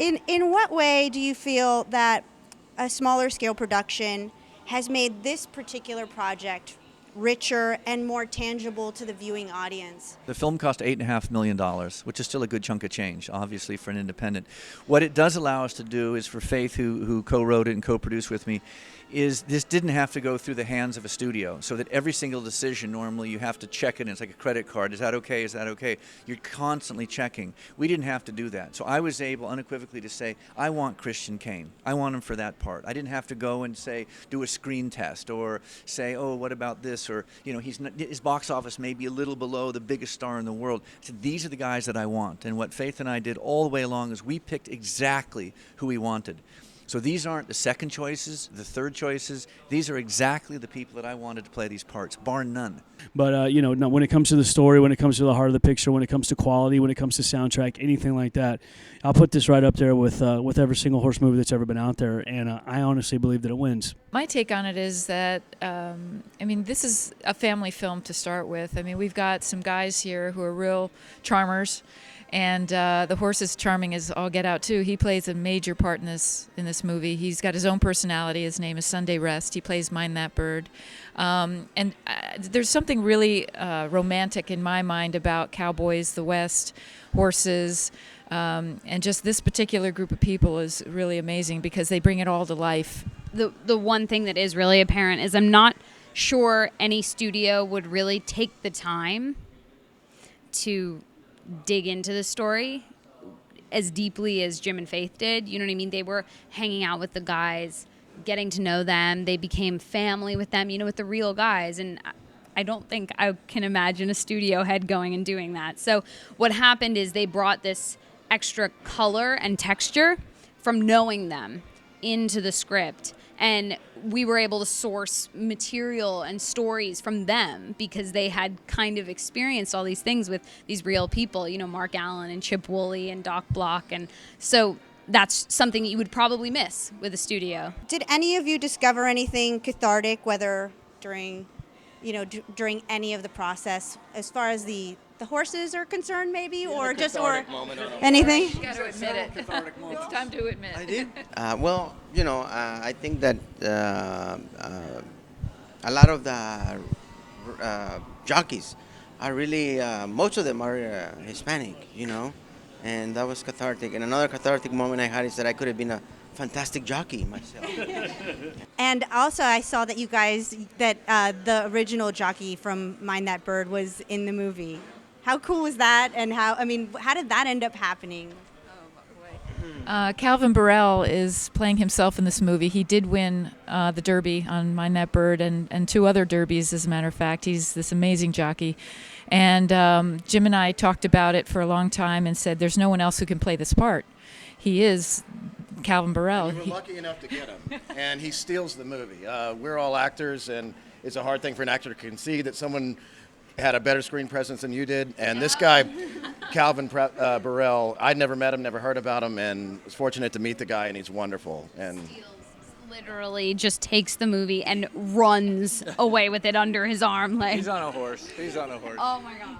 In what way do you feel that a smaller scale production has made this particular project richer and more tangible to the viewing audience? The film cost $8.5 million, which is still a good chunk of change, obviously, for an independent. What it does allow us to do is, for Faith, who co-wrote it and co-produced with me, is this didn't have to go through the hands of a studio, so that every single decision, normally you have to check it, and it's like a credit card. Is that okay? Is that okay? You're constantly checking. We didn't have to do that. So I was able unequivocally to say, I want Christian Kane. I want him for that part. I didn't have to go and say, do a screen test, or say, oh, what about this? Or, his box office may be a little below the biggest star in the world. So these are the guys that I want. And what Faith and I did all the way along is we picked exactly who we wanted. So these aren't the second choices, the third choices. These are exactly the people that I wanted to play these parts, bar none. But, when it comes to the story, when it comes to the heart of the picture, when it comes to quality, when it comes to soundtrack, anything like that, I'll put this right up there with every single horse movie that's ever been out there, and I honestly believe that it wins. My take on it is that, this is a family film to start with. We've got some guys here who are real charmers, and the horse is charming as all get out too. He plays a major part in this movie. He's got his own personality. His name is Sunday Rest. He plays Mind That Bird. There's something really romantic in my mind about cowboys, the West, horses, and just this particular group of people is really amazing because they bring it all to life. The one thing that is really apparent is I'm not sure any studio would really take the time to dig into the story as deeply as Jim and Faith did. You know what I mean? They were hanging out with the guys, getting to know them. They became family with them, with the real guys. And I don't think I can imagine a studio head going and doing that. So what happened is they brought this extra color and texture from knowing them into the script. And we were able to source material and stories from them because they had kind of experienced all these things with these real people, Mark Allen and Chip Woolley and Doc Block. And so that's something you would probably miss with a studio. Did any of you discover anything cathartic, whether during any of the process, as far as the horses are concerned, maybe, or anything? You got to admit it. It's time to admit. I did. I think that a lot of the jockeys are really, most of them are Hispanic, and that was cathartic. And another cathartic moment I had is that I could have been a fantastic jockey myself. And also I saw that the original jockey from Mind That Bird was in the movie. How cool was that, and how did that end up happening? Calvin Burrell is playing himself in this movie. He did win the Derby on Mind That Bird and two other Derbies, as a matter of fact. He's this amazing jockey. And Jim and I talked about it for a long time and said, there's no one else who can play this part. He is Calvin Burrell. We were lucky enough to get him, and he steals the movie. We're all actors, and it's a hard thing for an actor to concede that someone had a better screen presence than you did. And this guy, Calvin Burrell, I'd never met him, never heard about him, and was fortunate to meet the guy, and he's wonderful. And literally just takes the movie and runs away with it under his arm. He's on a horse. Oh, my God.